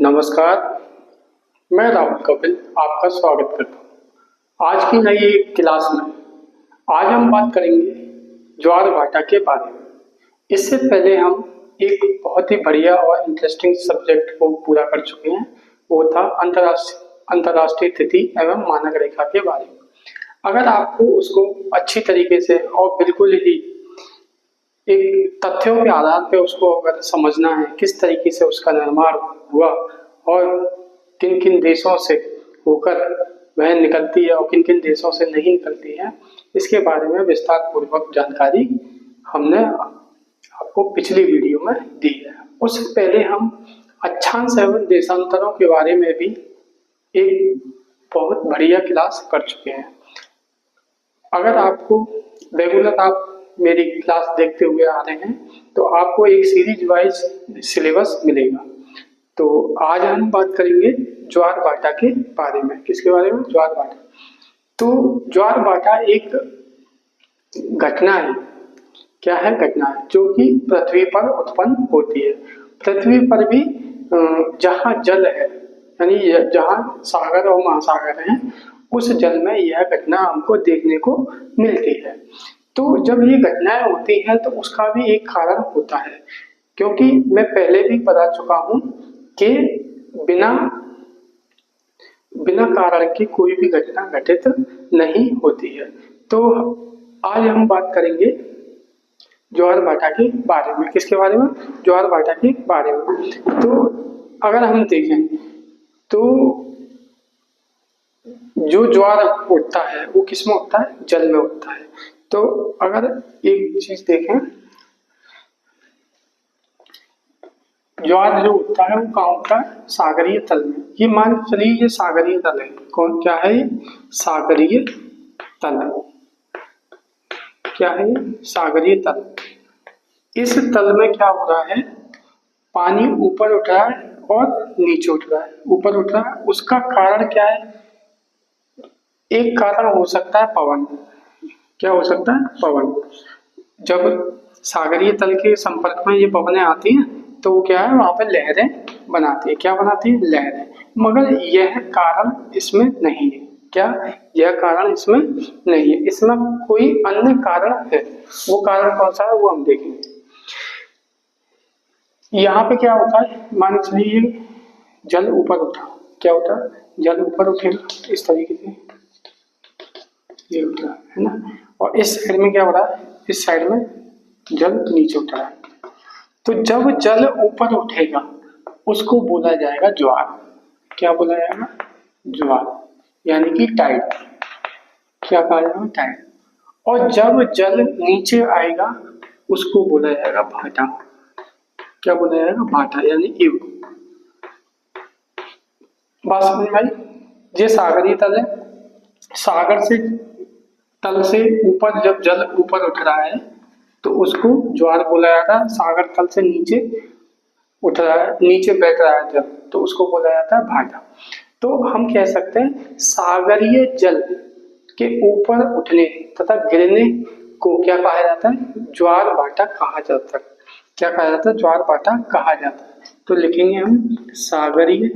नमस्कार, मैं राहुल कपिल आपका स्वागत करता हूँ। आज की नई एक क्लास में आज हम बात करेंगे ज्वार भाटा के बारे में। इससे पहले हम एक बहुत ही बढ़िया और इंटरेस्टिंग सब्जेक्ट को पूरा कर चुके हैं, वो था अंतर्राष्ट्रीय तिथि एवं मानक रेखा के बारे में। अगर आपको उसको अच्छी तरीके से और बिल्कुल ही एक तथ्यों के आधार पर उसको अगर समझना है, किस तरीके से उसका निर्माण हुआ और किन किन देशों से होकर वह निकलती है और किन किन देशों से नहीं निकलती है, इसके बारे में विस्तार पूर्वक जानकारी हमने आपको पिछली वीडियो में दी है। उससे पहले हम अक्षांश एवं देशांतरों के बारे में भी एक बहुत बढ़िया क्लास कर चुके हैं। अगर आपको रेगुलर आप मेरी क्लास देखते हुए आ रहे हैं तो आपको एक सीरीज वाइज सिलेबस मिलेगा। तो आज हम बात करेंगे ज्वार भाटा के बारे में। किसके बारे में? ज्वार भाटा। तो ज्वार भाटा एक घटना है। क्या है? घटना है जो कि पृथ्वी पर उत्पन्न होती है। पृथ्वी पर भी जहाँ जल है, यानी जहाँ सागर और महासागर हैं, उस जल में यह घटना हमको देखने को मिलती है। तो जब ये घटनाएं होती हैं तो उसका भी एक कारण होता है, क्योंकि मैं पहले भी बता चुका हूं कि बिना कारण की कोई भी घटना घटित नहीं होती है। तो आज हम बात करेंगे ज्वार भाटा के बारे में। किसके बारे में? ज्वार भाटा के बारे में। तो अगर हम देखें तो जो ज्वार उठता है वो किस में उठता है? जल में उठता है। तो अगर एक चीज देखें, ज्वार जो उठता है वो कहाँ उठता है? सागरीय तल में। ये मान के चलिए ये सागरीय तल है। कौन क्या है ये? सागरीय तल। क्या है ये? सागरीय तल। इस तल में क्या हो रहा है? पानी ऊपर उठ रहा है और नीचे उठ रहा है। ऊपर उठ रहा है, उसका कारण क्या है? एक कारण हो सकता है पवन। क्या हो सकता है? पवन। जब सागरीय तल के संपर्क में ये पवनें आती हैं तो वो क्या है? वहां पर लहरें बनाती है। क्या बनाती है? लहरें। मगर यह कारण इसमें नहीं है। क्या? यह कारण इसमें नहीं है। इसमें कोई अन्य कारण है। वो कारण कौन सा है वो हम देखेंगे। यहाँ पे क्या होता है? मान चलिए जल ऊपर उठा। क्या होता है? जल ऊपर उठेगा इस तरीके से, ये उठ रहा है ना। और इस साइड में क्या हो रहा है? इस साइड में जल नीचे उठ रहा है। तो जब जल ऊपर उठेगा उसको बोला जाएगा ज्वार। क्या बोला जाएगा? ज्वार, यानी कि टाइड। क्या कहा जाएगा? टाइड। और जब जल नीचे आएगा उसको बोला जाएगा भाटा। क्या बोला जाएगा? भाटा, यानी इव। बात समझ में आई? ये सागरीय तल है। सागर से तल से ऊपर जब जल ऊपर उठ रहा है तो उसको ज्वार बोला जाता है। सागर तल से नीचे उठ रहा है, नीचे बैठ रहा है जल, तो उसको बोला जाता है भाटा। तो हम कह सकते हैं सागरीय जल के ऊपर उठने तथा गिरने को क्या कहा जाता है? ज्वार भाटा कहा जाता है। क्या कहा जाता है? ज्वार भाटा कहा जाता है। तो लिखेंगे हम सागरीय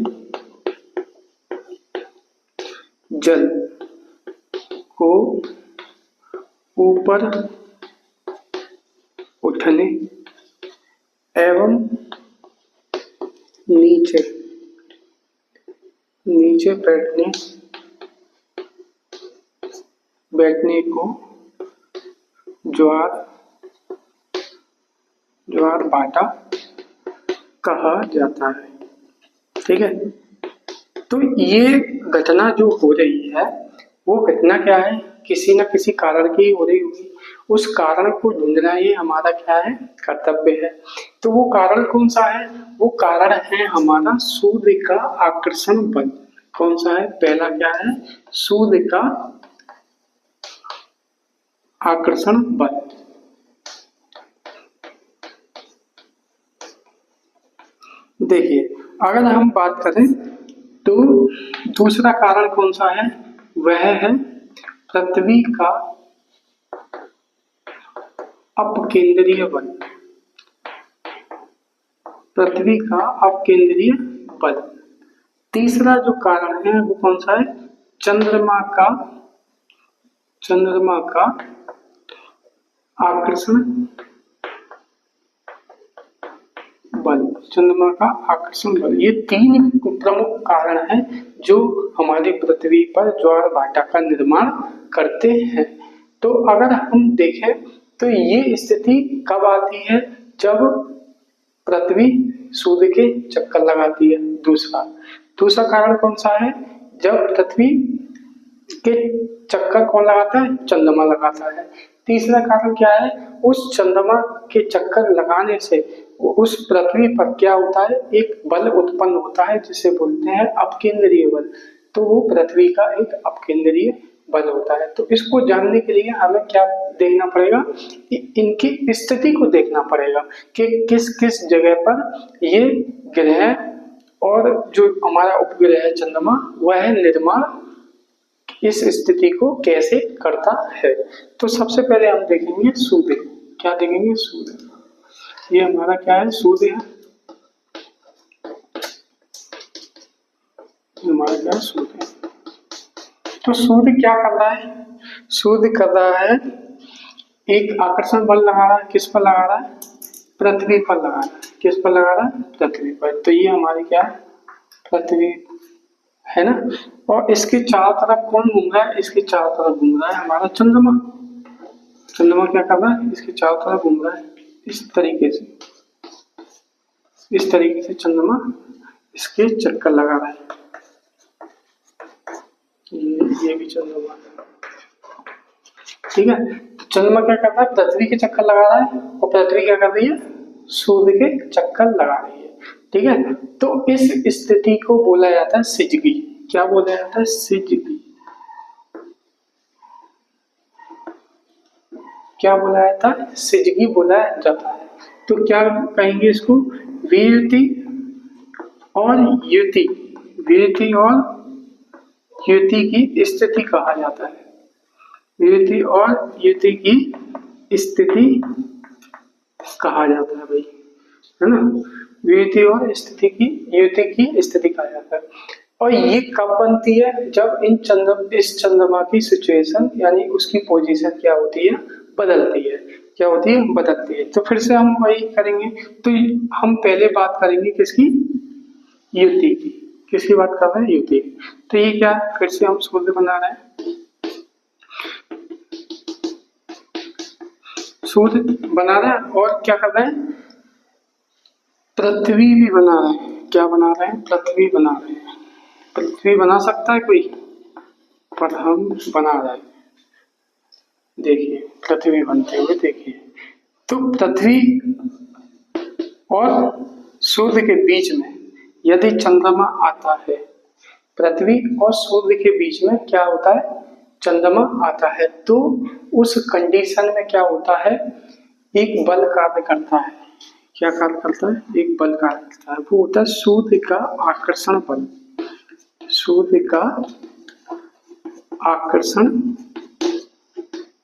जल को ऊपर उठने एवं नीचे बैठने को ज्वार भाटा कहा जाता है। ठीक है। तो ये घटना जो हो रही है वो घटना क्या है? किसी न किसी कारण की हो रही होगी। उस कारण को ढूंढना ही हमारा क्या है? कर्तव्य है। तो वो कारण कौन सा है? वो कारण है हमारा सूर्य का आकर्षण बल। कौन सा है? पहला क्या है? सूर्य का आकर्षण बल। देखिए, अगर हम बात करें तो दूसरा कारण कौन सा है? वह है पृथ्वी का अपकेंद्रीय बल। पृथ्वी का अपकेंद्रीय बल। तीसरा जो कारण है वो कौन सा है? चंद्रमा का आकर्षण बल। चंद्रमा का आकर्षण बल, ये 3 प्रमुख कारण हैं जो हमारी पृथ्वी पर ज्वार भाटा का निर्माण करते हैं। तो अगर हम देखें तो ये स्थिति कब आती है? जब पृथ्वी सूर्य के चक्कर लगाती है। दूसरा कारण कौन सा है? जब पृथ्वी के चक्कर कौन लगाता है? चंद्रमा लगाता है। तीसरा कारण क्या है? उस चंद्रमा के चक्कर लगाने से उस पृथ्वी पर क्या होता है? एक बल उत्पन्न होता है जिसे बोलते हैं अपकेंद्रीय बल। तो वो पृथ्वी का एक अपकेंद्रीय बल होता है। तो इसको जानने के लिए हमें क्या देखना पड़ेगा? इनकी स्थिति को देखना पड़ेगा कि किस किस जगह पर ये ग्रह और जो हमारा उपग्रह है चंद्रमा, वह निर्माण इस स्थिति को कैसे करता है। तो सबसे पहले हम देखेंगे सूर्य। क्या देखेंगे? सूर्य। ये हमारा क्या है? सूर्य है। हमारा क्या है? सूर्य। तो सूर्य क्या कर रहा है? सूर्य कर रहा है एक आकर्षण बल लगा रहा है। किस पर लगा रहा है? पृथ्वी पर लगा रहा है। किस पर लगा रहा है? पृथ्वी पर। तो ये हमारी क्या है? पृथ्वी है ना। और इसके चारों तरफ कौन घूम रहा है? इसके चारों तरफ घूम रहा है हमारा चंद्रमा। चंद्रमा क्या कर रहा है? इसके चारों तरफ घूम रहा है इस तरीके से चंद्रमा इसके चक्कर लगा रहा है। ये भी चंद्रमा है, ठीक है। तो चंद्रमा क्या कर रहा है? पृथ्वी के चक्कर लगा रहा है और पृथ्वी क्या कर रही है? सूर्य के चक्कर लगा रही है, ठीक है। तो इस स्थिति को बोला जाता है सिजगी। क्या बोला जाता है? सिजगी। क्या बोला जाता है? सिजगी बोला जाता है। तो क्या कहेंगे इसको? विरति और युति। विरति और युति की स्थिति कहा जाता है। विरति और युति की स्थिति कहा जाता है भाई, है ना। विरति और युति की स्थिति कहा जाता है। और ये कब बनती है? जब इस चंद्रमा की सिचुएशन यानी उसकी पोजीशन क्या होती है? बदलती है। क्या होती है? बदलती है। तो फिर से हम वही करेंगे। तो हम पहले बात करेंगे किसकी? युति की। किसकी बात कर रहे हैं? युति। तो ये क्या है? फिर से हम सूर्य बना रहे हैं। सूर्य बना रहे हैं और क्या कर रहे हैं? पृथ्वी भी बना रहे हैं। क्या बना रहे हैं? पृथ्वी बना रहे हैं। पृथ्वी बना सकता है कोई? पर हम बना रहे हैं। देखिए पृथ्वी बनते हुए देखिए। तो पृथ्वी और सूर्य के बीच में यदि चंद्रमा आता है, पृथ्वी और सूर्य के बीच में क्या होता है? चंद्रमा आता है। तो उस कंडीशन में क्या होता है? एक बल कार्य करता है। क्या कार्य करता है? एक बल कार्य करता है। वो होता है सूर्य का आकर्षण बल। सूर्य का आकर्षण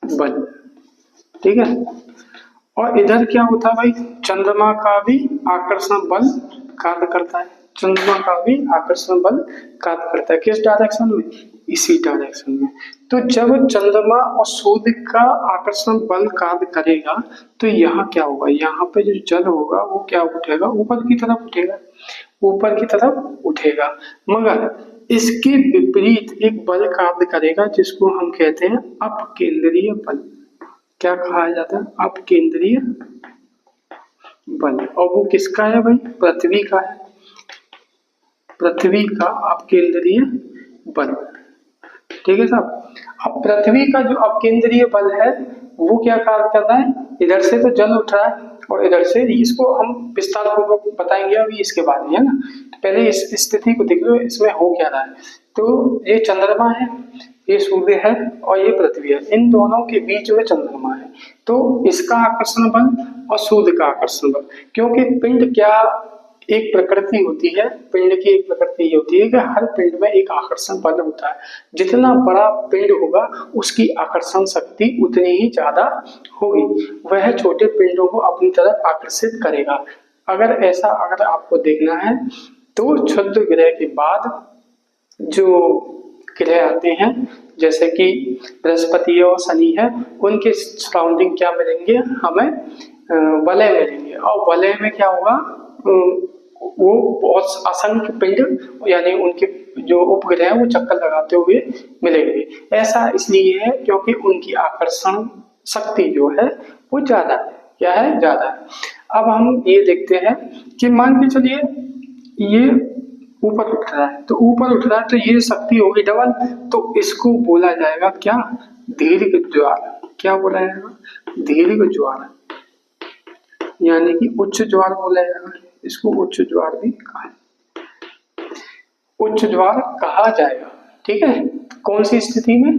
बल, ठीक है। और इधर क्या होता है भाई? चंद्रमा का भी आकर्षण बल कार्य करता है। चंद्रमा का भी आकर्षण बल कार्य करता है। किस डायरेक्शन में? इसी डायरेक्शन में। तो जब चंद्रमा और सूर्य का आकर्षण बल कार्य करेगा तो यहाँ क्या होगा? यहाँ पे जो जल होगा वो क्या उठेगा? ऊपर की तरफ उठेगा। ऊपर की तरफ उठेगा। मगर इसके विपरीत एक बल कार्य करेगा जिसको हम कहते हैं अपकेंद्रीय बल। क्या कहा जाता है? अपकेंद्रीय बल। और वो किसका है भाई? पृथ्वी का है। पृथ्वी का अपकेंद्रीय बल, ठीक है साहब। अब पृथ्वी का जो अपकेंद्रीय बल है वो क्या कार्य कर रहा है? इधर से तो जल उठ रहा है और इधर से, इसको हम विस्तार पूर्वक बताएंगे अभी इसके बारे में, है ना। तो पहले इस स्थिति को देख लो, इसमें हो क्या रहा है। तो ये चंद्रमा है, ये सूर्य है और ये पृथ्वी है। इन दोनों के बीच में चंद्रमा है। तो इसका आकर्षण बल और सूर्य का आकर्षण बल, क्योंकि पिंड क्या एक प्रकृति होती है, पिंड की एक प्रकृति ये होती है कि हर पिंड में एक आकर्षण बल होता है। जितना बड़ा पिंड होगा उसकी आकर्षण शक्ति उतनी ही ज्यादा होगी, वह छोटे पिंडों को अपनी तरफ आकर्षित करेगा। अगर आपको देखना है तो क्षुद्र ग्रह के बाद जो ग्रह आते हैं जैसे कि बृहस्पति और शनि है, उनके सराउंडिंग क्या मिलेंगे हमें, वलय मिलेंगे। और वलय में क्या होगा, वो बहुत असंख्य पिंड यानी उनके जो उपग्रह है वो चक्कर लगाते हुए मिलेंगे। ऐसा इसलिए है क्योंकि उनकी आकर्षण शक्ति जो है वो ज्यादा है। क्या है, ज्यादा है। अब हम ये देखते हैं कि मान के चलिए ये ऊपर उठ रहा है, तो ऊपर उठ रहा है तो ये शक्ति होगी डबल, तो इसको बोला जाएगा क्या, दीर्घ ज्वार। क्या बोला जाएगा, दीर्घ ज्वार, यानी कि उच्च ज्वार बोला जाएगा। इसको उच्च ज्वार भी कहा, उच्च ज्वार कहा जाएगा। ठीक है, कौन सी स्थिति में,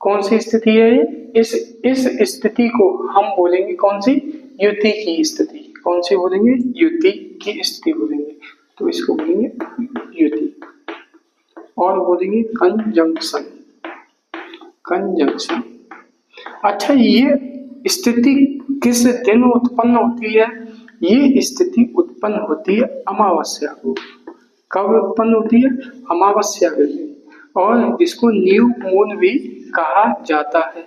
कौन सी स्थिति है ये, इस स्थिति को हम बोलेंगे कौन सी, युति की स्थिति। कौन सी बोलेंगे, युति की स्थिति बोलेंगे। तो इसको बोलेंगे युति, और बोलेंगे कंजंक्शन, कंजंक्शन। अच्छा, ये स्थिति किस दिन उत्पन्न होती है, ये स्थिति उत्पन्न होती है अमावस्या को। कब उत्पन्न होती है, अमावस्या के दिन, और इसको न्यू मून भी कहा जाता है।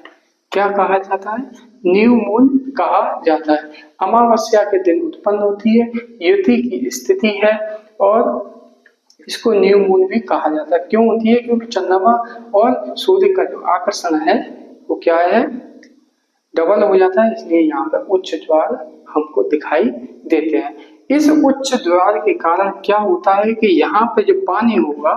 क्या कहा जाता है, न्यू मून कहा जाता है। अमावस्या के दिन उत्पन्न होती है, युति की स्थिति है, और इसको न्यू मून भी कहा जाता है। क्यों होती है, क्योंकि चंद्रमा और सूर्य का जो आकर्षण है वो क्या है, डबल हो जाता है, इसलिए यहाँ पर उच्च ज्वार हमको दिखाई देते हैं। इस उच्च ज्वार के कारण क्या होता है कि यहाँ पे जो पानी होगा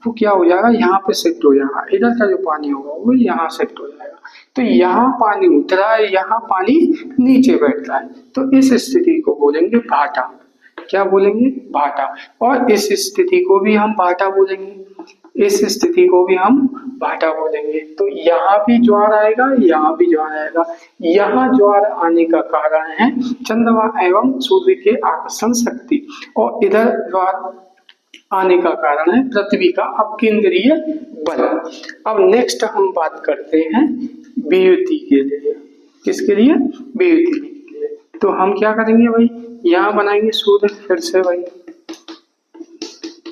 वो क्या हो जाएगा, यहाँ पे शिफ्ट हो जाएगा। इधर का जो पानी होगा वो यहाँ शिफ्ट हो जाएगा। तो यहाँ पानी उतरा है, यहाँ पानी नीचे बैठता है, तो इस स्थिति को बोलेंगे भाटा। क्या बोलेंगे, भाटा। और इस स्थिति को भी हम भाटा बोलेंगे, इस स्थिति को भी हम भाटा बोलेंगे। तो यहाँ भी ज्वार आएगा, यहाँ भी ज्वार आएगा। यहाँ ज्वार आने का कारण है चंद्रमा एवं सूर्य के आकर्षण शक्ति, और इधर ज्वार आने का कारण है पृथ्वी का अपकेंद्रीय बल। अब नेक्स्ट हम बात करते हैं वियुति के लिए। किसके लिए, वियुति के लिए। तो हम क्या करेंगे भाई, यहाँ बनाएंगे सूर्य, फिर से भाई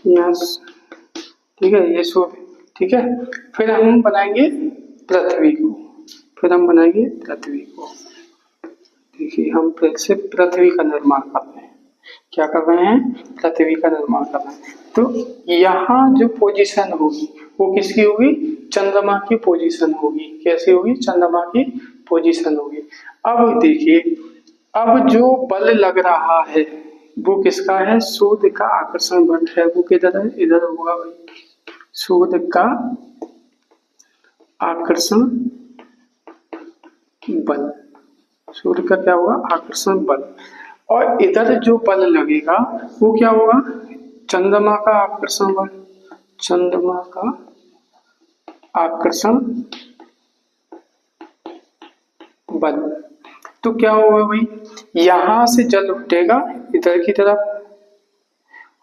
यहाँ, ठीक है, ये सूर्य, ठीक है। फिर हम बनाएंगे पृथ्वी को, फिर हम बनाएंगे पृथ्वी को। देखिए हम फिर से पृथ्वी का निर्माण कर रहे हैं। क्या कर रहे हैं, पृथ्वी का निर्माण कर रहे हैं। तो यहाँ जो पोजीशन होगी वो किसकी होगी, चंद्रमा की पोजीशन होगी। कैसी होगी, चंद्रमा की पोजीशन होगी। अब देखिए, अब जो बल लग रहा है वो किसका है, सूर्य का आकर्षण बल है। वो किधर है, इधर होगा भाई, सूर्य का आकर्षण बल, सूर्य का क्या होगा, आकर्षण बल। और इधर जो बल लगेगा वो क्या होगा, चंद्रमा का आकर्षण बल, चंद्रमा का आकर्षण बल। तो क्या होगा भाई, यहां से जल उठेगा इधर की तरफ,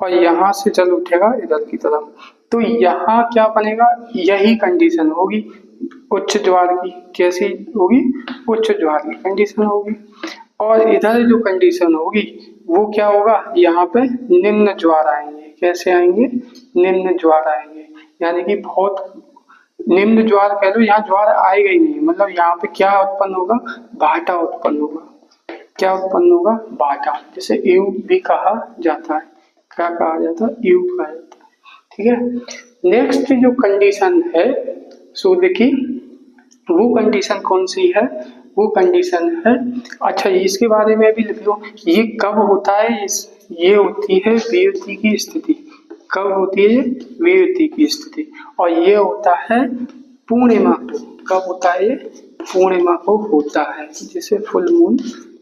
और यहां से जल उठेगा इधर की तरफ। तो यहाँ क्या बनेगा, यही कंडीशन होगी उच्च ज्वार की। कैसी होगी, उच्च ज्वार की कंडीशन होगी। और इधर जो कंडीशन होगी वो क्या होगा, यहाँ पे निम्न ज्वार आएंगे। कैसे आएंगे, निम्न ज्वार आएंगे, यानी कि बहुत निम्न ज्वार कह लो, यहाँ ज्वार आएगा ही नहीं। मतलब यहाँ पे क्या उत्पन्न होगा, भाटा उत्पन्न होगा। क्या उत्पन्न होगा, भाटा, जिसे ईव भी कहा जाता है। क्या कहा जाता है, ईव कहा जाता है। ठीक है। नेक्स्ट जो कंडीशन है सूर्य की, वो कंडीशन कौन सी है, वो कंडीशन है, अच्छा इसके बारे में भी लिख लो। ये कब होता है, ये होती है वियुति की स्थिति। कब होती है, वियुति की स्थिति। और ये होता है पूर्णिमा को। कब होता है, ये पूर्णिमा को होता है, जिसे फुल मून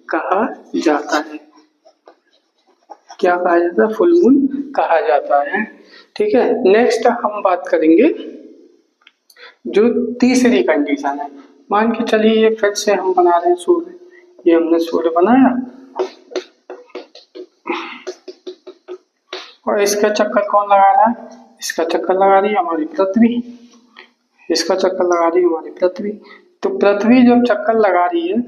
कहा जाता है। क्या कहा जाता है, फुल मून कहा जाता है। ठीक है। नेक्स्ट हम बात करेंगे जो तीसरी कंडीशन है। मान के चलिए ये फिर से हम बना रहे हैं सूर्य, ये हमने सूर्य बनाया, और इसका चक्कर कौन लगा रहा है, इसका चक्कर लगा रही है हमारी पृथ्वी, इसका चक्कर लगा रही है हमारी पृथ्वी। तो पृथ्वी जब चक्कर लगा रही है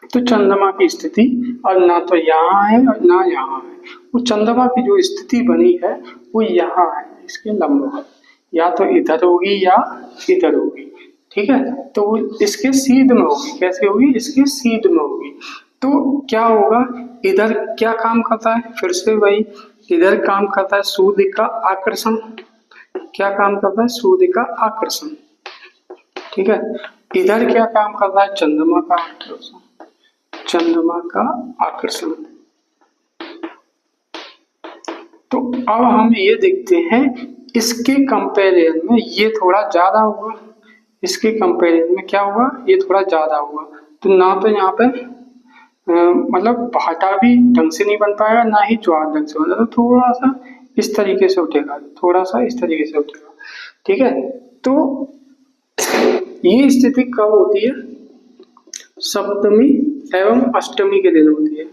तो चंद्रमा की स्थिति और ना तो यहाँ है और ना यहाँ है, वो चंद्रमा की जो स्थिति बनी है वो यहाँ है, इसके लंबवत, या तो इधर होगी या इधर होगी, ठीक है। तो वो इसके सीध में होगी, कैसे होगी, इसके सीध में होगी। तो क्या होगा, इधर क्या काम करता है, फिर से वही, इधर काम करता है सूर्य का आकर्षण, क्या काम करता है, सूर्य का आकर्षण, ठीक है। इधर क्या काम करता है, चंद्रमा का आकर्षण, चंद्रमा का आकर्षण। तो अब हम ये देखते हैं इसके कंपैरिजन में ये थोड़ा ज्यादा होगा, इसके कंपैरिजन में क्या हुआ, ये थोड़ा ज्यादा हुआ। तो ना तो यहाँ पे मतलब भाटा भी ढंग से नहीं बन पाएगा, ना ही ज्वार ढंग से बन पाएगा, तो थोड़ा सा इस तरीके से उठेगा, थोड़ा सा इस तरीके से उठेगा, ठीक है। तो ये स्थिति कब होती है, सप्तमी एवं अष्टमी के दिन होती है,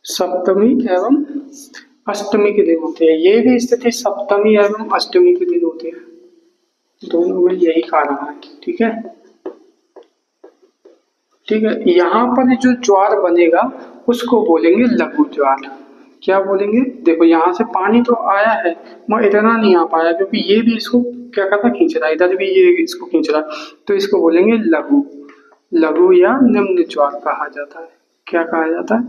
सप्तमी एवं अष्टमी के दिन होती है। ये भी स्थिति सप्तमी एवं अष्टमी के दिन होती है, दोनों में यही कारण है, ठीक है, ठीक है। यहाँ पर जो ज्वार बनेगा उसको बोलेंगे लघु ज्वार, क्या बोलेंगे, देखो यहाँ से पानी तो आया है मगर इतना नहीं आ पाया क्योंकि ये भी इसको क्या करता, खींच रहा है, इधर भी ये इसको खींच रहा है, तो इसको बोलेंगे लघु, लघु या निम्न ज्वार कहा जाता है, क्या कहा जाता है,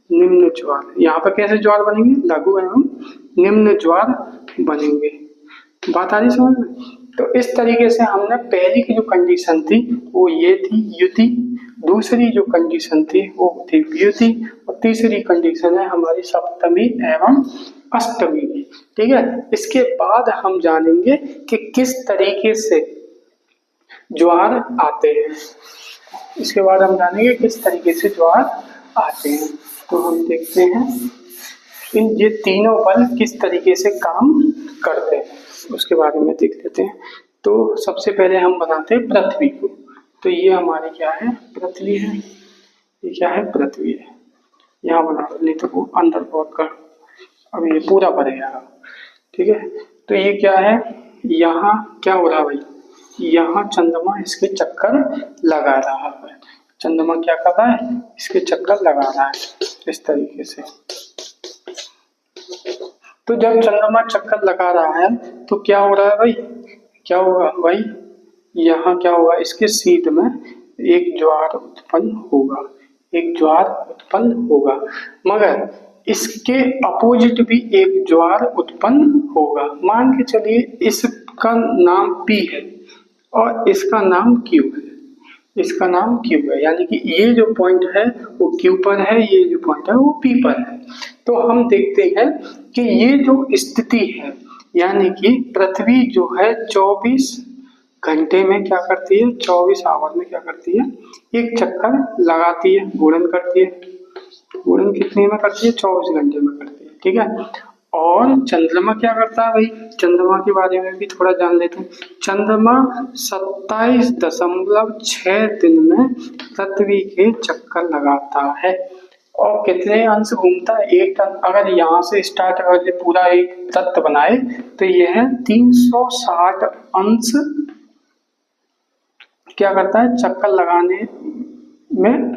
निम्न ज्वार। यहाँ पर कैसे ज्वार बनेंगे, लघु एवं निम्न ज्वार बनेंगे, बात आ रही समझ में। तो इस तरीके से हमने पहली की जो कंडीशन थी वो ये थी युति, दूसरी जो कंडीशन थी वो थी व्युति, और तीसरी कंडीशन है हमारी सप्तमी एवं अष्टमी की, ठीक है। इसके बाद हम जानेंगे कि किस तरीके से ज्वार आते हैं, इसके बाद हम जानेंगे किस तरीके से ज्वार आते हैं। तो हम देखते हैं इन ये तीनों बल किस तरीके से काम करते हैं, उसके बारे में देख लेते हैं। तो सबसे पहले हम बनाते हैं पृथ्वी को, तो ये हमारी क्या है, पृथ्वी है, ये क्या है, पृथ्वी है, यहाँ बना लो, नहीं तो वो अंदर बहुत कर, अब ये पूरा भरेगा, ठीक है। तो ये क्या है, यहाँ क्या हो रहा है भाई, यहाँ चंद्रमा इसके चक्कर लगा रहा है, चंद्रमा क्या कर रहा है, इसके चक्कर लगा रहा है इस तरीके से। तो जब चंद्रमा चक्कर लगा रहा है तो क्या हो रहा है भाई, क्या होगा भाई, यहाँ क्या होगा, इसके सीध में एक ज्वार उत्पन्न होगा, एक ज्वार उत्पन्न होगा, मगर इसके अपोजिट भी एक ज्वार उत्पन्न होगा। मान के चलिए इसका नाम P है और इसका नाम Q है, इसका नाम Q है, यानी कि ये जो पॉइंट है वो Q पर है, ये जो पॉइंट है वो P पर है। तो हम देखते हैं कि ये जो स्थिति है, यानी कि पृथ्वी जो है 24 घंटे में क्या करती है, 24 आवर में क्या करती है, एक चक्कर लगाती है, घूर्णन करती है, घूर्णन कितने में करती है, 24 घंटे में करती है, ठीक है। और चंद्रमा क्या करता है भाई, चंद्रमा के बारे में भी थोड़ा जान लेते हैं। चंद्रमा 27.6 दिन में पृथ्वी के चक्कर लगाता है, और कितने अंश घूमता है, एक टन। अगर यहाँ से स्टार्ट कर पूरा एक तत्व बनाए तो यह है 360 अंश क्या करता है, चक्कर लगाने में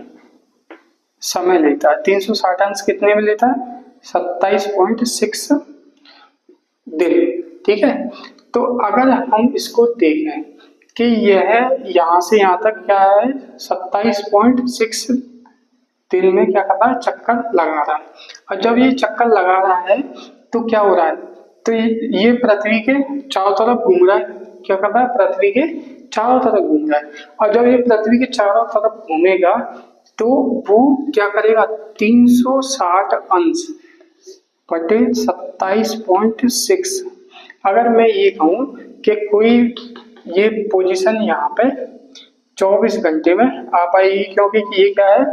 समय लेता है। 360 अंश कितने में लेता है, 27.6 दिन, ठीक है। तो अगर हम इसको देखें कि यह यहाँ से यहाँ तक क्या है, 27.6 दिन में क्या कर रहा है, चक्कर लगा रहा है। और जब ये चक्कर लगा रहा है तो क्या हो रहा है, तो ये पृथ्वी के चारों तरफ घूम रहा है, क्या कर रहा है, पृथ्वी के चारों तरफ घूम रहा है। और जब ये पृथ्वी के चारों तरफ घूमेगा तो वो क्या करेगा, 360 अंश बटे 27.6। अगर मैं ये कहूँ कि कोई ये पोजीशन यहाँ पे 24 घंटे में आ पाएगी, क्योंकि ये क्या है,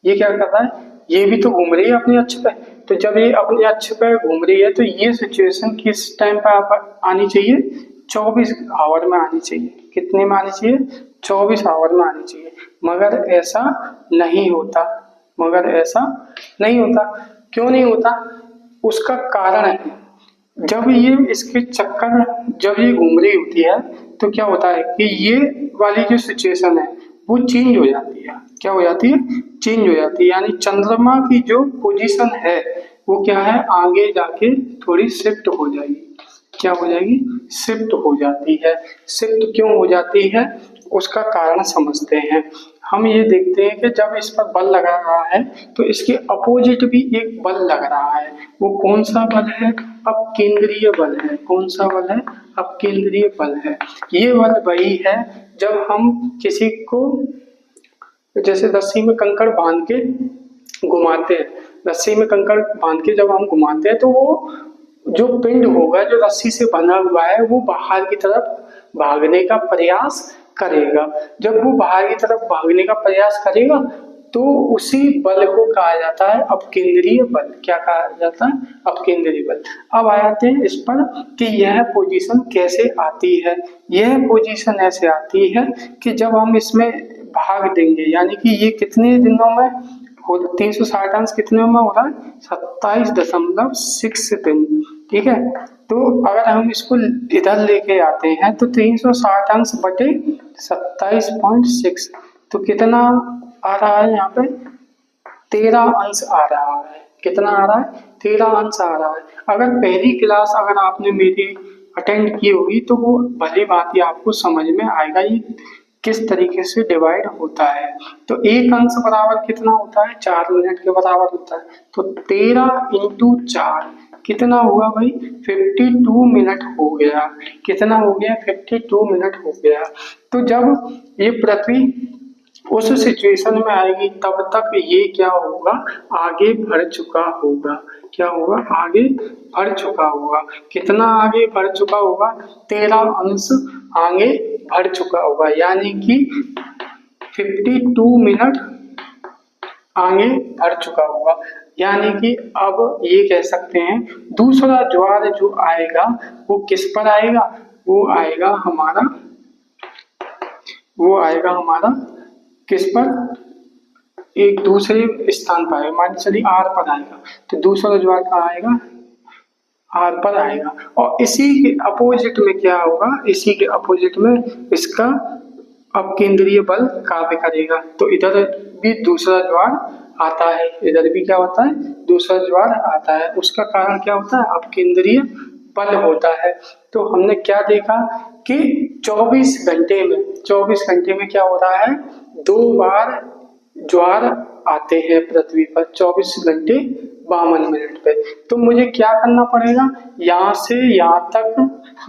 ये क्या कर रहा है, ये भी तो घूम रही है अपने अक्ष पे। तो जब ये अपने अक्ष पे घूम रही है तो ये सिचुएशन किस टाइम पे आनी चाहिए, 24 आवर में आनी चाहिए। कितने में आनी चाहिए, 24 आवर में आनी चाहिए। मगर ऐसा नहीं होता, मगर ऐसा नहीं होता। क्यों नहीं होता, उसका कारण है, जब ये इसके चक्कर जब ये घूम रही होती है तो क्या होता है कि ये वाली जो सिचुएशन है वो चेंज हो जाती है। क्या हो जाती है, चेंज हो जाती है। यानी चंद्रमा की जो पोजीशन है वो क्या है, आगे जाके थोड़ी शिफ्ट हो जाएगी। क्या हो जाएगी, शिफ्ट हो जाती है। शिफ्ट क्यों हो जाती है उसका कारण समझते हैं। हम ये देखते हैं कि जब इस पर बल लगा रहा है तो इसके अपोजिट भी एक बल लग रहा है। वो कौन सा बल है, अपकेंद्रीय बल है। कौन सा बल है, अपकेंद्रीय बल है। ये बल वही है जब हम किसी को जैसे रस्सी में कंकड़ बांध के घुमाते हैं, रस्सी में कंकड़ बांध के जब हम घुमाते हैं तो वो जो पिंड होगा जो रस्सी से बंधा हुआ है वो बाहर की तरफ भागने का प्रयास करेगा। जब वो बाहर की तरफ भागने का प्रयास करेगा तो उसी बल को कहा जाता है अपकेंद्रीय बल। क्या कहा जाता है, अपकेंद्रीय बल। अब आ जाते हैं इस पर कि यह पोजीशन कैसे आती है। यह पोजीशन ऐसे आती है कि जब हम इसमें भाग देंगे, यानी कि ये कितने दिनों में 360 अंश कितने में हो रहा है, 27.6 दिन। ठीक है, तो अगर हम इसको इधर लेके आते हैं तो 360 अंश बटे 27.6 तो कितना आ रहा है, यहाँ पे 13 अंश आ रहा है। कितना आ रहा है, 13 अंश आ रहा है। अगर पहली क्लास अगर आपने मेरी अटेंड की होगी तो वो भली बात ही आपको समझ में आएगा ये किस तरीके से डिवाइड होता है। तो एक अंश बराबर कितना होता है, 4 मिनट के बराबर होता है। तो 13 इंटू 4 कितना हुआ भाई, 52 मिनट हो गया। कितना हो गया, 52 मिनट हो गया। तो जब ये पृथ्वी उस सिचुएशन में आएगी तब तक ये क्या होगा, आगे बढ़ चुका होगा। क्या होगा, आगे बढ़ चुका होगा। कितना आगे बढ़ चुका होगा, 13 अंश आगे बढ़ चुका होगा। यानी कि 52 मिनट आगे बढ़ चुका होगा। यानी कि अब ये कह सकते हैं दूसरा ज्वार जो आएगा वो किस पर आएगा, वो आएगा हमारा किस पर, एक दूसरे स्थान पर आएगा। मान चलिए आर पर आएगा तो दूसरा ज्वार कहाँ आएगा, आर पर आएगा। और इसी के अपोजिट में क्या होगा, इसी के अपोजिट में इसका अपकेंद्रीय बल कार्य करेगा। तो इधर भी दूसरा ज्वार आता है, इधर भी क्या होता है, दूसरा ज्वार आता है। उसका कारण क्या होता है, अपकेंद्रीय बल होता है। तो हमने क्या देखा कि 24 घंटे में क्या हो रहा है, 2 बार ज्वार आते हैं पृथ्वी पर 24 घंटे 52 मिनट पे। तो मुझे क्या करना पड़ेगा, यहाँ से यहाँ तक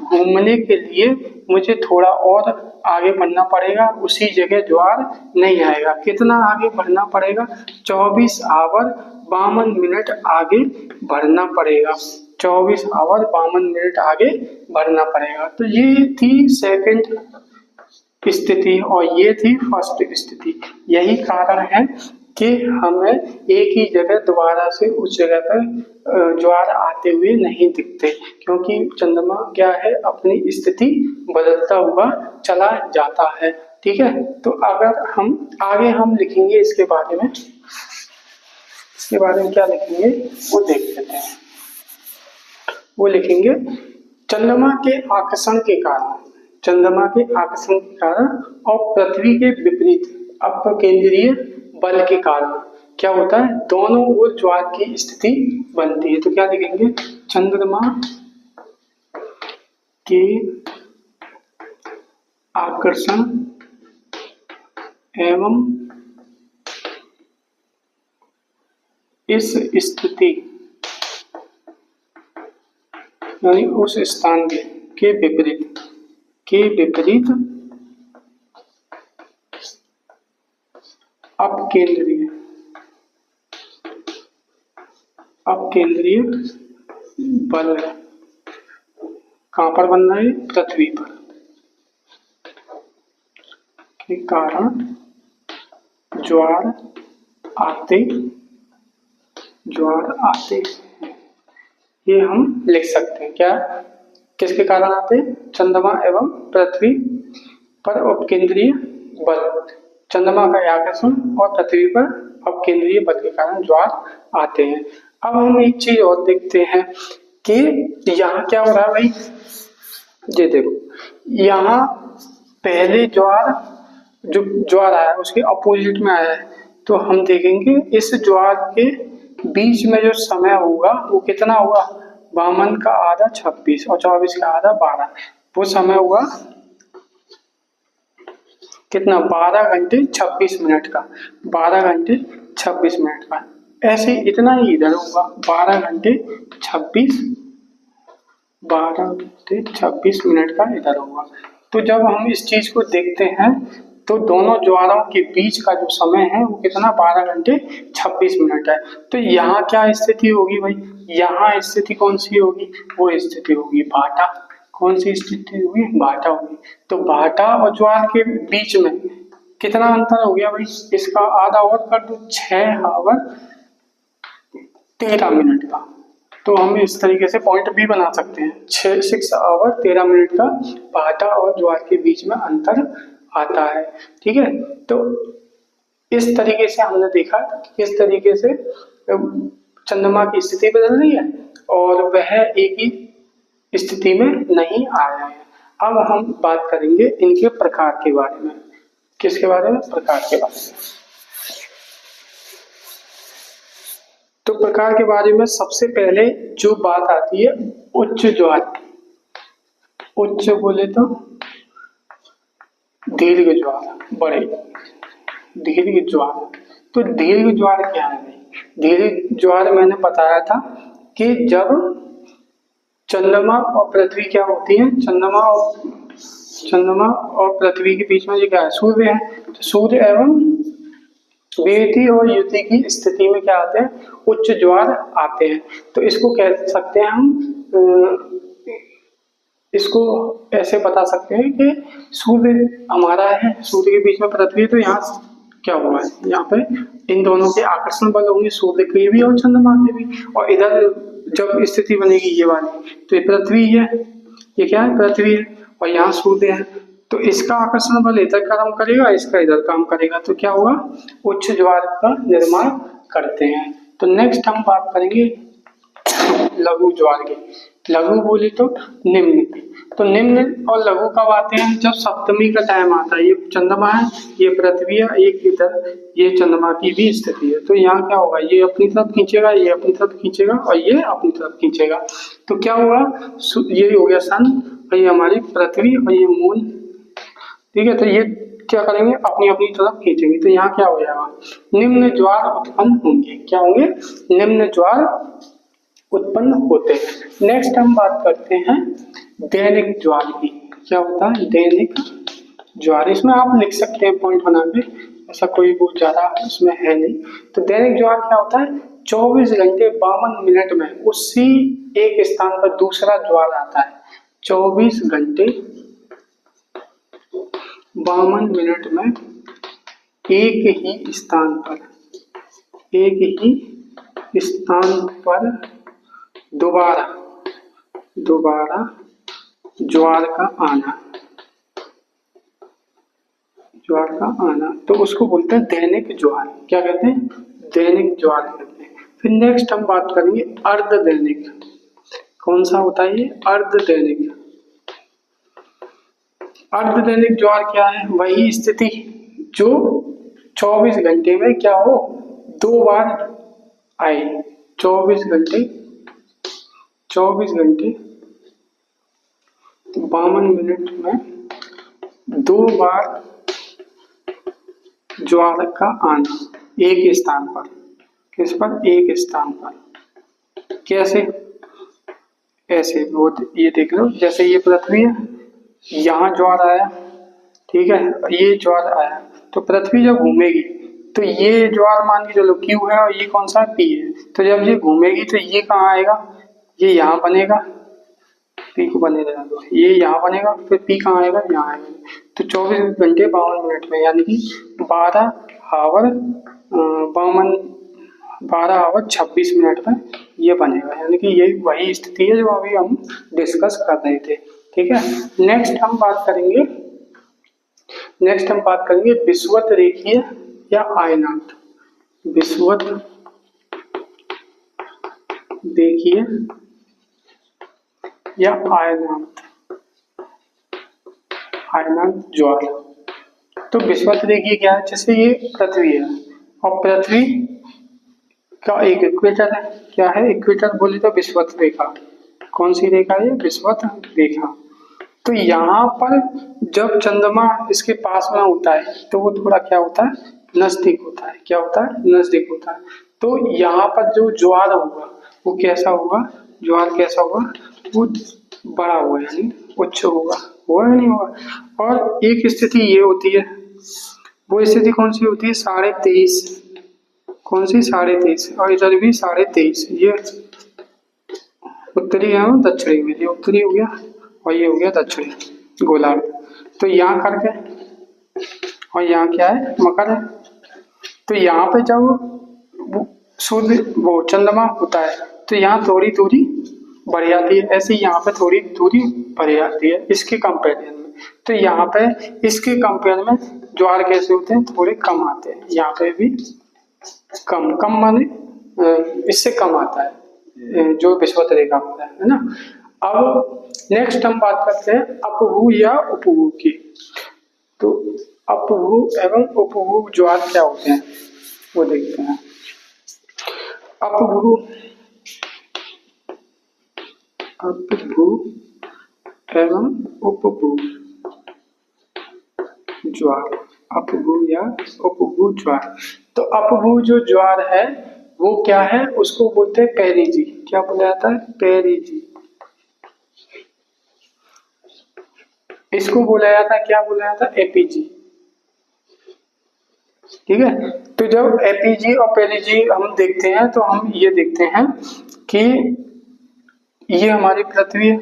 घूमने के लिए मुझे थोड़ा और आगे बढ़ना पड़ेगा। उसी जगह ज्वार नहीं आएगा। कितना आगे बढ़ना पड़ेगा, 24 आवर 52 मिनट आगे बढ़ना पड़ेगा। 24 आवर 52 मिनट आगे बढ़ना पड़ेगा। तो ये थी सेकंड स्थिति और ये थी फर्स्ट स्थिति। यही कारण है कि हमें एक ही जगह दोबारा से उस जगह पर ज्वार आते हुए नहीं दिखते, क्योंकि चंद्रमा क्या है, अपनी स्थिति बदलता हुआ चला जाता है। ठीक है, तो अगर हम आगे हम लिखेंगे इसके बारे में क्या लिखेंगे वो देख लेते हैं। वो लिखेंगे चंद्रमा के आकर्षण के कारण और पृथ्वी के विपरीत अपकेंद्रीय बल के कारण क्या होता है, दोनों ओर ज्वार की स्थिति बनती है। तो क्या लिखेंगे, चंद्रमा के आकर्षण एवं इस स्थिति यानी उस स्थान के विपरीत अपकेंद्रीय बल कहाँ पर बन रहा है, पृथ्वी पर, के कारण ज्वार आते हैं। ये हम लिख सकते हैं। क्या, किसके कारण आते हैं, चंद्रमा एवं पृथ्वी पर अपकेंद्रीय बल, चंद्रमा का आकर्षण और पृथ्वी पर अपकेंद्रीय बल के कारण ज्वार आते हैं। अब हम एक चीज और देखते हैं कि यहाँ क्या हो रहा है भाई, ये देखो यहाँ पहले ज्वार जो ज्वार आया है उसके अपोजिट में आया है, तो हम देखेंगे इस ज्वार के बीच में जो समय होगा वो कितना होगा, 52 का आधा 26 और 24 का आधा 12, वो समय होगा कितना, 12 घंटे 26 मिनट का, 12 घंटे 26 मिनट का। ऐसे इतना ही इधर होगा, 12 घंटे 26 मिनट का इधर होगा। तो जब हम इस चीज को देखते हैं तो दोनों ज्वारों के बीच का जो समय है वो कितना, 12 घंटे 26 मिनट है। तो यहाँ क्या स्थिति होगी भाई, यहाँ स्थिति कौन सी होगी, वो स्थिति होगी भाटा। कौन सी स्थिति होगी, भाटा होगी। तो भाटा और ज्वार के बीच में कितना अंतर हो गया भाई, इसका आधा ओवर कर दो, 6 आवर 13 मिनट का। तो हम इस तरीके से पॉइंट भी बना सकते हैं, 6 आवर 13 मिनट का भाटा और ज्वार के बीच में अंतर आता है। ठीक है, तो इस तरीके से हमने देखा किस तरीके से चंद्रमा की स्थिति बदल रही है और वह एक ही स्थिति में नहीं आया है। अब हम बात करेंगे इनके प्रकार के बारे में। किसके बारे में, प्रकार के बारे में। तो प्रकार के बारे में सबसे पहले जो बात आती है उच्च ज्वार। उच्च बोले तो दीर्घ ज्वार, बड़े दीर्घ ज्वार। तो दीर्घ ज्वार क्या है, दीर्घ ज्वार मैंने बताया था कि जब चंद्रमा और पृथ्वी क्या होती है, चंद्रमा और पृथ्वी के बीच में ये क्या है, सूर्य है। तो सूर्य एवं वियुति और युति की स्थिति में क्या आते हैं, उच्च ज्वार आते हैं। तो इसको कह सकते हैं हम, इसको ऐसे बता सकते हैं कि सूर्य हमारा है, सूर्य के बीच में पृथ्वी, तो यहाँ क्या हुआ है, यहाँ पे इन दोनों के आकर्षण बल होंगे, सूर्य के भी और चंद्रमा के भी। और इधर जब स्थिति बनेगी ये वाली, तो ये पृथ्वी है, ये क्या है, पृथ्वी है, और यहाँ सूर्य है। तो इसका आकर्षण बल इधर काम करेगा, इसका इधर काम करेगा, तो क्या होगा, उच्च ज्वार का निर्माण करते हैं। तो नेक्स्ट हम बात करेंगे लघु ज्वार की। लघु बोले तो निम्न। तो निम्न और लघु कब आते हैं, जब सप्तमी का टाइम आता है। ये चंद्रमा है, ये पृथ्वी है, एक इधर ये चंद्रमा की भी स्थिति है। तो यहाँ क्या होगा, ये अपनी तरफ खींचेगा, ये अपनी तरफ खींचेगा और ये अपनी तरफ खींचेगा। तो क्या होगा, ये हो गया सन और ये हमारी पृथ्वी और ये मून। ठीक है, तो ये क्या करेंगे, अपनी अपनी तरफ खींचेंगे। तो यहाँ क्या हो जाएगा, निम्न ज्वार उत्पन्न होंगे। क्या होंगे, निम्न ज्वार उत्पन्न होते हैं। नेक्स्ट हम बात करते हैं दैनिक ज्वार की। क्या होता है दैनिक ज्वार, इसमें आप लिख सकते हैं पॉइंट बना के, ऐसा कोई बहुत ज्यादा इसमें है नहीं। तो दैनिक ज्वार क्या होता है, 24 घंटे 52 मिनट में उसी एक स्थान पर दूसरा ज्वार आता है। 24 घंटे 52 मिनट में एक ही स्थान पर दोबारा ज्वार का आना, तो उसको बोलते हैं दैनिक ज्वार। क्या कहते हैं, दैनिक ज्वार कहते हैं। फिर नेक्स्ट हम बात करेंगे अर्ध दैनिक। कौन सा होता है ये, अर्ध दैनिक। अर्ध दैनिक ज्वार क्या है, वही स्थिति जो 24 घंटे में क्या हो, 2 बार आए। 24 घंटे 52 मिनट में 2 बार ज्वार का आना एक स्थान पर। किस पर, एक स्थान पर। कैसे, ऐसे वो ये देख लो, जैसे ये पृथ्वी है, यहाँ ज्वार आया, ठीक है, ये ज्वार आया, तो पृथ्वी जब घूमेगी तो ये ज्वार मान के चलो Q है और ये कौन सा है, P है। तो जब ये घूमेगी तो ये कहाँ आएगा, ये यहाँ बनेगा, P को बने रहने दो, ये यहाँ बनेगा, फिर P कहाँ आएगा, यहाँ आएगा। तो 24 घंटे 52 मिनट में, यानी कि 12 आवर 26 मिनट में ये बनेगा। यानी कि ये वही स्थिति है जो अभी हम डिस्कस कर रहे थे। ठीक है, नेक्स्ट हम बात करेंगे विषुवत रेखीय या आयनांत। विषुवत रेखीय या आयनांत ज्वार। तो विषुवत रेखीय क्या है, जैसे ये पृथ्वी है और पृथ्वी का एक इक्वेटर है। क्या है इक्वेटर बोले तो विषुवत रेखा। कौन सी रेखा है, विषुवत रेखा। तो यहाँ पर जब चंद्रमा इसके पास में होता है तो वो थोड़ा क्या होता है, नजदीक होता है। क्या होता है, नजदीक होता है। तो यहाँ पर जो ज्वार होगा वो कैसा होगा, ज्वार कैसा होगा, वो बड़ा होगा यानी उच्च होगा या नहीं होगा। और एक स्थिति ये होती है, वो स्थिति कौन सी होती है, 23.5। कौन सी, 23.5। और इधर भी 23.5। ये उत्तरी है और दक्षिणी में, ये उत्तरी हो गया और ये हो गया दक्षिणी गोलार्ध। तो यहाँ करके और यहाँ क्या है, मकर है। तो यहाँ पे जब सूर्य वो चंद्रमा होता है तो यहाँ थोड़ी दूरी बढ़ जाती है, ऐसे यहाँ पे थोड़ी दूरी बढ़ जाती है इसके कंपेरिजन में। तो यहाँ पे इसके कंपेयर में ज्वार कैसे होते हैं, थोड़े कम आते हैं। यहाँ पे भी कम माने इससे कम आता है जो विषुवत रेखा होता है ना। अब नेक्स्ट हम बात करते हैं अपभू या उपभू की। तो अपभू एवं उपभू ज्वार क्या होते हैं वो देखते हैं। अपभू एवं उपभू ज्वार, अपभू या उपभू ज्वार। तो अपभू जो ज्वार है वो क्या है, उसको बोलते हैं पेरिजी। क्या बोला जाता है, पेरिजी। इसको बोला जाता है, क्या बोला जाता है, एपीजी। ठीक है। तो जब एपीजी और पेरिजी हम देखते हैं तो हम ये देखते हैं कि ये हमारी पृथ्वी है।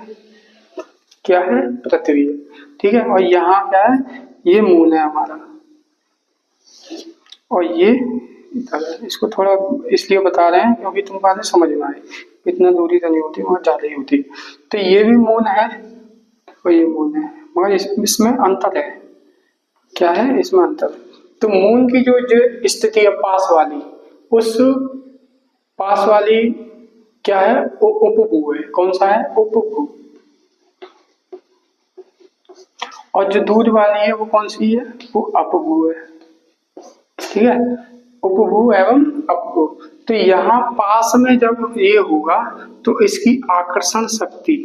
क्या है, पृथ्वी है। ठीक है। और यहाँ क्या है, ये मून है हमारा और ये इसको थोड़ा इसलिए बता रहे हैं क्योंकि तुम बातें समझ में आए। इतना दूरी तो नहीं होती, वहां ज्यादा ही होती। तो ये भी मून है और ये मून है, मगर इसमें अंतर है। क्या है, इसमें अंतर। तो मून की जो स्थिति है पास वाली, उस पास वाली क्या है, उपभू है। कौन सा है, उपभू। और जो दूर वाली है वो कौन सी है, वो अपभू है। ठीक है, उपभू एवं अपभू। तो यहाँ पास में जब ये होगा तो इसकी आकर्षण शक्ति,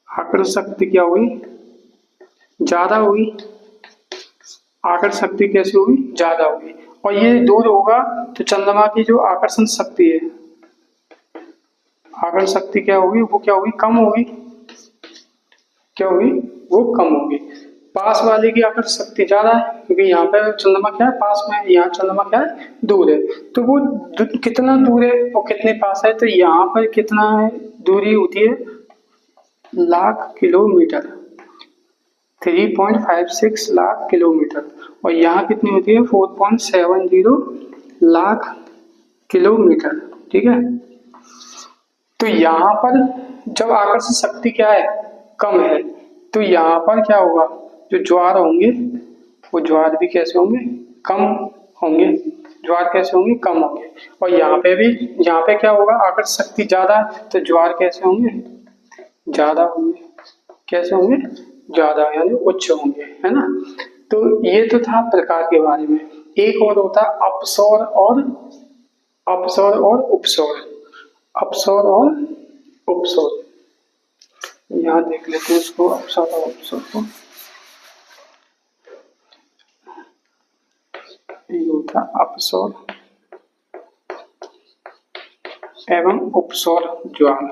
आकर्षण शक्ति क्या हुई, ज्यादा हुई। आकर्षण शक्ति कैसे हुई, ज्यादा हुई। और ये दूर होगा तो चंद्रमा की जो आकर्षण शक्ति है, आकर्षण शक्ति क्या होगी, वो क्या होगी, कम होगी। क्या होगी, वो कम होगी। पास वाले की आकर्षण शक्ति ज्यादा है क्योंकि यहाँ पे चंद्रमा क्या है, पास में है। यहाँ चंद्रमा क्या है, दूर है। तो वो कितना दूर है और कितने पास है, तो यहाँ पर कितना है, दूरी होती है लाख किलोमीटर, 3.56 लाख किलोमीटर। और यहाँ कितनी होती है, 4.70 लाख किलोमीटर। ठीक है। तो यहाँ पर जब आकर्षण शक्ति क्या है, कम है, तो यहाँ पर क्या होगा, जो ज्वार होंगे वो ज्वार भी कैसे होंगे, कम होंगे। ज्वार कैसे होंगे, कम होंगे। और यहाँ पे भी, यहाँ पे क्या होगा, आकर्षण शक्ति ज्यादा है तो ज्वार कैसे होंगे, ज्यादा होंगे। कैसे होंगे, ज्यादा यानी उच्च होंगे, है ना। तो ये तो था प्रकार के बारे में। एक और होता है अपसौर और उपसौर। अपसौर और उपसौर, यहाँ देख लेते हैं इसको, अपसौर और उपसौर को। ये होता है अपसौर एवं उपसौर ज्वार।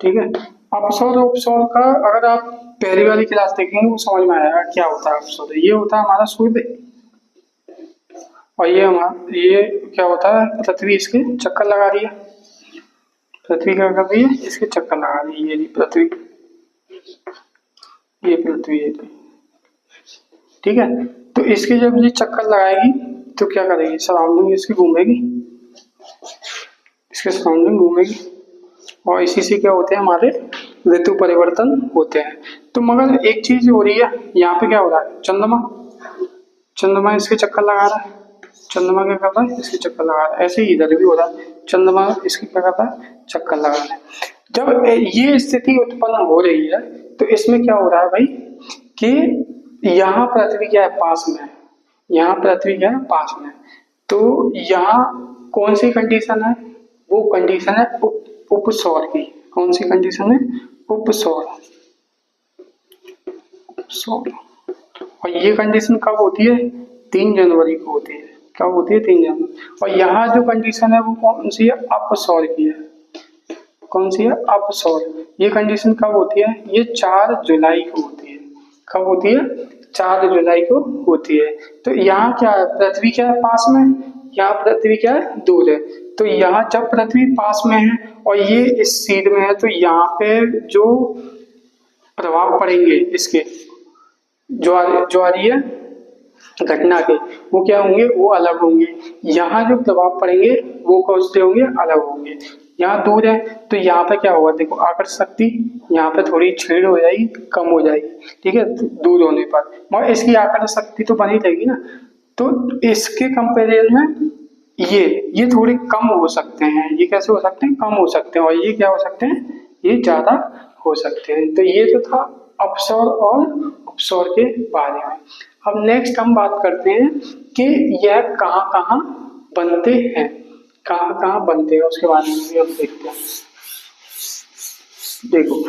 ठीक है। अपसौर और उपसौर का अगर आप पहली वाली क्लास देखेंगे वो समझ में आएगा क्या होता है अपसौर। ये होता है हमारा सूर्य और ये क्या होता है, पृथ्वी इसके चक्कर लगा रही है। पृथ्वी क्या कर रही है, इसके चक्कर लगा रही है। ये पृथ्वी, ये पृथ्वी है। ठीक है। तो इसके जब ये चक्कर लगाएगी तो क्या करेगी, सराउंडिंग इसकी घूमेगी, इसके सराउंडिंग घूमेगी और इसी से क्या होते हैं, हमारे ऋतु परिवर्तन होते हैं। तो मगर एक चीज हो रही है, यहाँ पे क्या हो रहा है, चंद्रमा इसके चक्कर लगा रहा है। चंद्रमा क्या कर रहा है, इसके चक्कर लगा रहा है। ऐसे ही इधर भी हो रहा है, चंद्रमा इसके क्या करता है, चक्कर लगा रहा है। जब ये स्थिति उत्पन्न हो रही है तो इसमें क्या हो रहा है भाई, कि यहाँ पृथ्वी क्या है, पास में है, यहाँ पृथ्वी क्या है, पास में है, तो यहाँ कौन सी कंडीशन है, वो कंडीशन है उपसौर की। कौन सी कंडीशन है, उपसौर। और ये कंडीशन कब होती है, 3 जनवरी को होती है। कब होती है, 3 जनवरी। और यहाँ जो कंडीशन है वो कौन सी है, अपसौर की है। कौन सी है, अपसौर। ये कंडीशन कब होती है, ये 4 जुलाई को होती है। कब होती है, 4 जुलाई को होती है। तो यहाँ क्या है, पृथ्वी क्या है, पास में, यहाँ पृथ्वी क्या है, दूर है। तो यहाँ जब पृथ्वी पास में है और ये इस सीध में है, तो यहाँ पे जो प्रभाव पड़ेंगे इसके ज्वारीय घटना के, वो क्या होंगे, वो अलग होंगे। यहाँ जो प्रभाव पड़ेंगे वो कौन से होंगे, अलग होंगे। यहाँ दूर है तो यहाँ पे क्या होगा, देखो आकर्षण शक्ति यहाँ पे थोड़ी छीड़ हो जाएगी, कम हो जाएगी, ठीक है, दूर होने पर, मगर इसकी आकर्षण शक्ति तो बनी रहेगी ना। तो इसके कंपेरिजन में ये थोड़े कम हो सकते हैं। ये कैसे हो सकते हैं, कम हो सकते हैं। और ये क्या हो सकते हैं, ये ज्यादा हो सकते हैं। तो ये तो था अपसौर और उपसौर के बारे में। अब नेक्स्ट हम बात करते हैं कि यह कहाँ कहाँ बनते हैं, कहाँ कहाँ बनते हैं, उसके बारे में भी हम देखते हैं। देखो,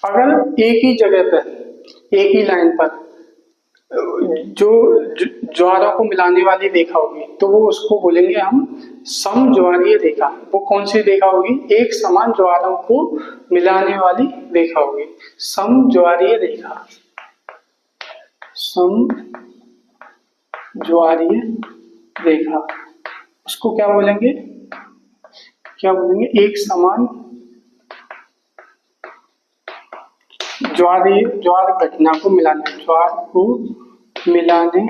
अगर एक ही जगह पर, एक ही लाइन पर जो ज्वारों को मिलाने वाली रेखा होगी, तो वो उसको बोलेंगे हम समज्वारीय रेखा। वो कौन सी रेखा होगी, एक समान ज्वारों को मिलाने वाली रेखा होगी, समज्वारीय रेखा। समज्वारीय रेखा, उसको क्या बोलेंगे, क्या बोलेंगे, एक समान ज्वार घटना को मिलाने, ज्वार को मिलाने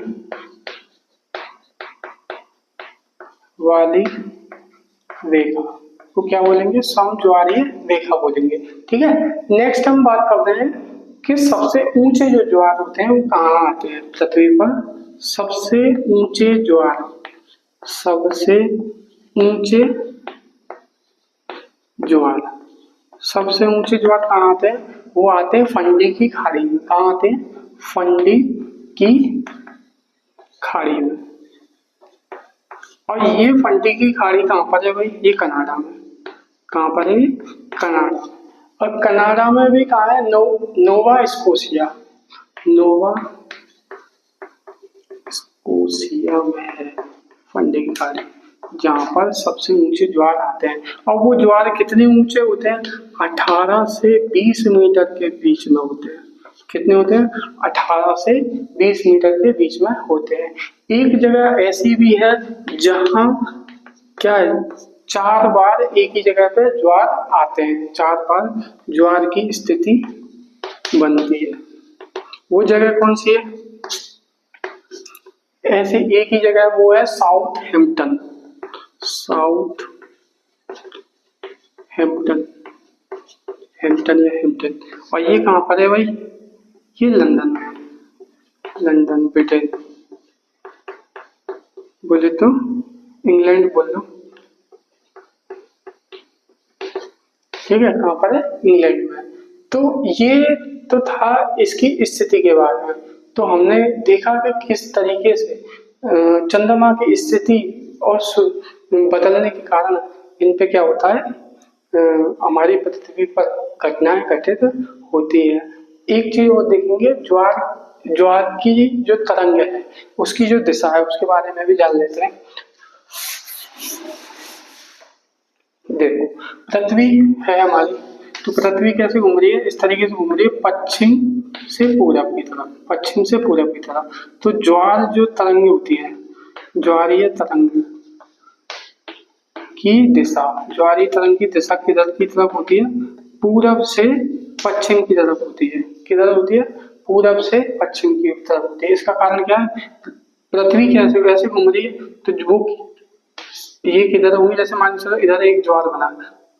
वाली रेखा को क्या बोलेंगे, समज्वारीय रेखा बोलेंगे। ठीक है, नेक्स्ट हम बात कर रहे हैं कि सबसे ऊंचे जो ज्वार होते हैं वो कहाँ आते हैं पृथ्वी पर। सबसे ऊंचे ज्वार, सबसे ऊंचे ज्वार, सबसे ऊंचे ज्वार कहाँ आते हैं, वो आते हैं फंडी की खाड़ी में। कहाँ आते हैं, फंडी की खाड़ी में। और ये फंडी की खाड़ी कहाँ पर है भाई, ये कनाडा में। कहाँ पर है, कनाडा। और कनाडा में भी कहाँ है, नोवा स्कोशिया, नोवा स्कोशिया में है फंडी की खाड़ी, जहाँ पर सबसे ऊंचे ज्वार आते हैं। और वो ज्वार कितने ऊंचे होते हैं, 18 से 20 मीटर के बीच में होते हैं। कितने होते हैं, 18 से 20 मीटर के बीच में होते हैं। एक जगह ऐसी भी है जहाँ क्या है, 4 बार एक ही जगह पे ज्वार आते हैं, 4 बार ज्वार की स्थिति बनती है। वो जगह कौन सी है, ऐसे एक ही जगह, वो है south Hampton, south Hampton, Hampton या हैम्पटन। और ये कहाँ पर है भाई, ये लंदन में, लंदन ब्रिटेन, बोले तो इंग्लैंड बोल लो, ठीक है, कहाँ पर है, इंग्लैंड में। तो ये तो था इसकी स्थिति के बारे में। तो हमने देखा कि किस तरीके से चंद्रमा की स्थिति और बदलने के कारण इन पे क्या होता है, हमारी पृथ्वी पर घटनाएं घटित होती है। एक चीज और देखेंगे, ज्वार की जो तरंग है उसकी जो दिशा है उसके बारे में भी जान लेते हैं। देखो, पृथ्वी है हमारी, तो पृथ्वी कैसे घूम रही है, इस तरीके से घूम रही है, पश्चिम से पूरब की तरफ, पश्चिम से पूरब की तरफ। तो ज्वार जो तरंग होती है, ज्वारीय तरंग की दिशा, ज्वारीय तरंग की दिशा किधर की तरफ होती है, पूरब से पश्चिम की तरफ होती है। किधर होती है, पूरब से पश्चिम की तरफ होती है। इसका कारण क्या है, पृथ्वी कैसे वैसे घूम रही है, तो वो ये किधर होंगी, जैसे मान चलो इधर एक ज्वार बना,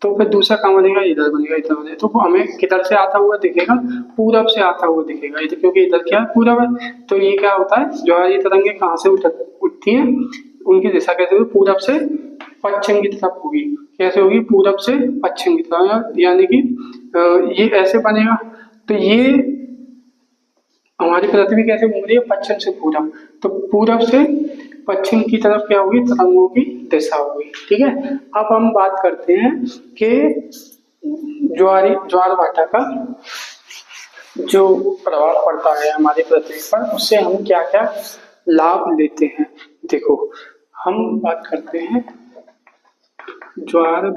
तो फिर दूसरा कहाँ बनेगा, इधर बनेगा, इधर बनेगा, तो वो हमें किधर से आता हुआ दिखेगा, पूरब से आता हुआ दिखेगा, इधर, क्योंकि इधर क्या है, पूरब है। तो ये क्या होता है, ज्वारीय तरंगे कहाँ से उठती हैं, उनकी दिशा कैसे होगी, पूरब से पश्चिम की तरफ होगी। कैसे होगी, पूरब से पश्चिम की तरफ, यानी कि ये ऐसे बनेगा। तो ये हमारी पृथ्वी कैसे घूम रही है, पश्चिम से पूरब, तो पूरब से पश्चिम की तरफ क्या होगी, तरंगों की दिशा होगी। ठीक है, अब हम बात करते हैं कि ज्वार भाटा का जो प्रभाव पड़ता है हमारी पृथ्वी पर, उससे हम क्या क्या लाभ लेते हैं। देखो, हम बात करते हैं ज्वार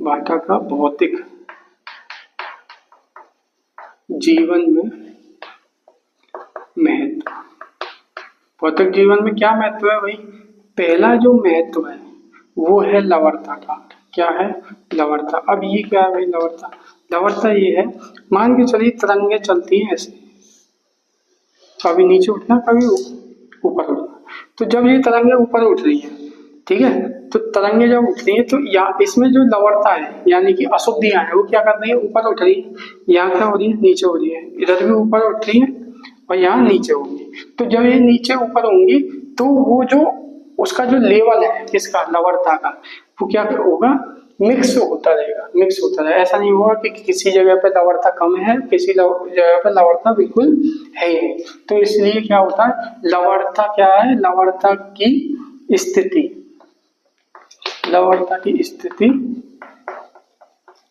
भाटा का भौतिक जीवन में महत्व। भौतिक जीवन में क्या महत्व है भाई? पहला जो महत्व है वो है लवणता का। क्या है? लवणता। अब ये क्या है भाई लवणता? लवणता ये है, मान के चलिए तरंगे चलती हैं ऐसे, कभी नीचे उठना कभी ऊपर उठना, तो जब ये तरंगे ऊपर उठ रही है, ठीक है, तो तरंगे जब उठ रही है तो या इसमें जो लवणता है यानी कि अशुद्धियां है वो क्या कर रही है, ऊपर उठ रही है। यहाँ क्या हो रही है, नीचे हो रही है। इधर भी ऊपर उठ रही है और यहाँ नीचे होंगी। तो जब ये नीचे ऊपर होंगी तो वो जो उसका जो लेवल है इसका लवणता का, वो क्या होगा, मिक्स होता रहेगा, मिक्स होता रहेगा। ऐसा नहीं होगा कि किसी जगह पे लवणता कम है, किसी जगह पे लवणता बिल्कुल है ही नहीं। तो इसलिए क्या होता है, लवणता क्या है, लवणता की स्थिति, लवणता की स्थिति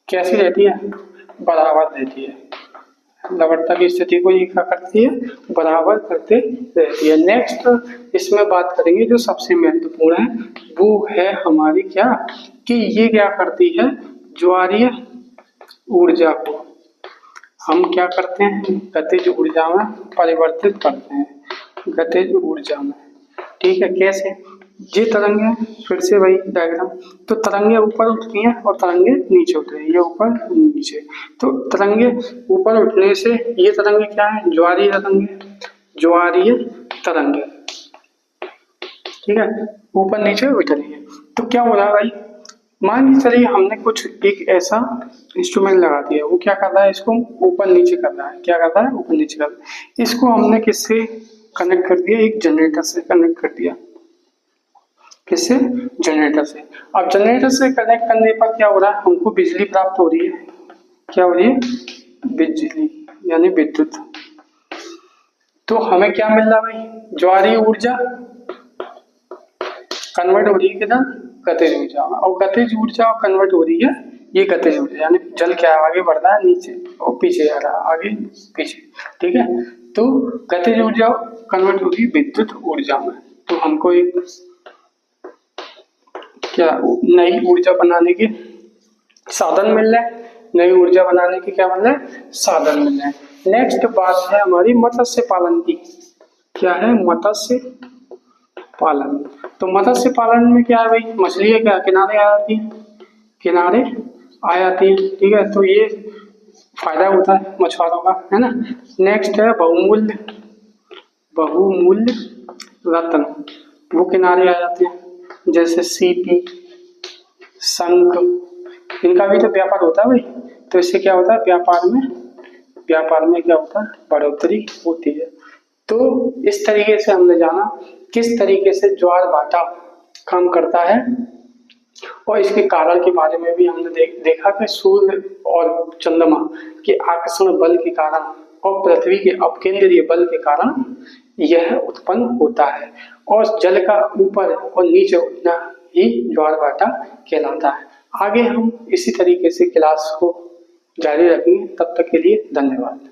कैसी रहती है, बराबर रहती है। लवणता की स्थिति को ये क्या करती है, बराबर करते रहती है। नेक्स्ट इसमें बात करेंगे जो सबसे महत्वपूर्ण है, वो है हमारी क्या, कि ये क्या करती है, ज्वारीय ऊर्जा को हम क्या करते हैं, गतिज ऊर्जा में परिवर्तित करते हैं, गतिज ऊर्जा में। ठीक है, कैसे? ये तरंगे, फिर से वही डायग्राम, तो तरंगे ऊपर उठती हैं और तरंगे नीचे उठ रही है, ये ऊपर नीचे। तो तरंगे ऊपर उठने से ये तरंगे क्या है, ज्वारीय तरंगे, ज्वारीय तरंगे। ठीक है, ऊपर नीचे उठ रही है। तो क्या हो रहा है भाई, मान के चलिए हमने कुछ एक ऐसा इंस्ट्रूमेंट लगा दिया, वो क्या कर रहा है, इसको ऊपर नीचे कर रहा है। क्या कर रहा है, ऊपर नीचे कर रहा है। इसको हमने किससे कनेक्ट कर दिया, एक जनरेटर से कनेक्ट कर दिया। किससे? जनरेटर से। अब जनरेटर से कनेक्ट करने पर क्या हो रहा है, हमको बिजली प्राप्त हो रही है। क्या हो रही है, बिजली यानी विद्युत। तो हमें क्या मिल रहा है भाई, ज्वारीय ऊर्जा कन्वर्ट हो रही है किधर, गतिज ऊर्जा में, और गतिज ऊर्जा कन्वर्ट हो रही है, ये गतिज ऊर्जा यानी जल क्या आगे बढ़ रहा है, नीचे और पीछे आ रहा है, आगे पीछे। ठीक है, तो गतिज ऊर्जा कन्वर्ट हो रही है विद्युत ऊर्जा में। तो हमको एक क्या नई ऊर्जा बनाने के साधन मिल रहे हैं, नई ऊर्जा बनाने के क्या मिल रहे हैं, साधन मिल रहे हैं। नेक्स्ट बात है हमारी मत्स्य पालन की। क्या है, मत्स्य पालन। तो मत्स्य पालन में क्या है भाई, मछलियां क्या किनारे आ जाती हैं, किनारे आ जाती हैं। ठीक है, तो ये फायदा होता है मछुआरों का, है ना। नेक्स्ट है बहुमूल्य, बहुमूल्य रत्न, वो किनारे आ जाते हैं, जैसे सीपी, शंख, इनका भी तो व्यापार होता है भाई। तो इससे क्या होता है, व्यापार में क्या होता है, बढ़ोतरी होती है। तो इस तरीके से हमने जाना किस तरीके से ज्वार भाटा काम करता है, और इसके कारण के बारे में भी हमने देखा कि सूर्य और चंद्रमा के आकर्षण बल के कारण और पृथ्वी के अपकेंद्रीय बल के कारण यह उत्पन्न होता है, और जल का ऊपर और नीचे उठना ही ज्वार भाटा कहलाता है। आगे हम इसी तरीके से क्लास को जारी रखेंगे, तब तक के लिए धन्यवाद।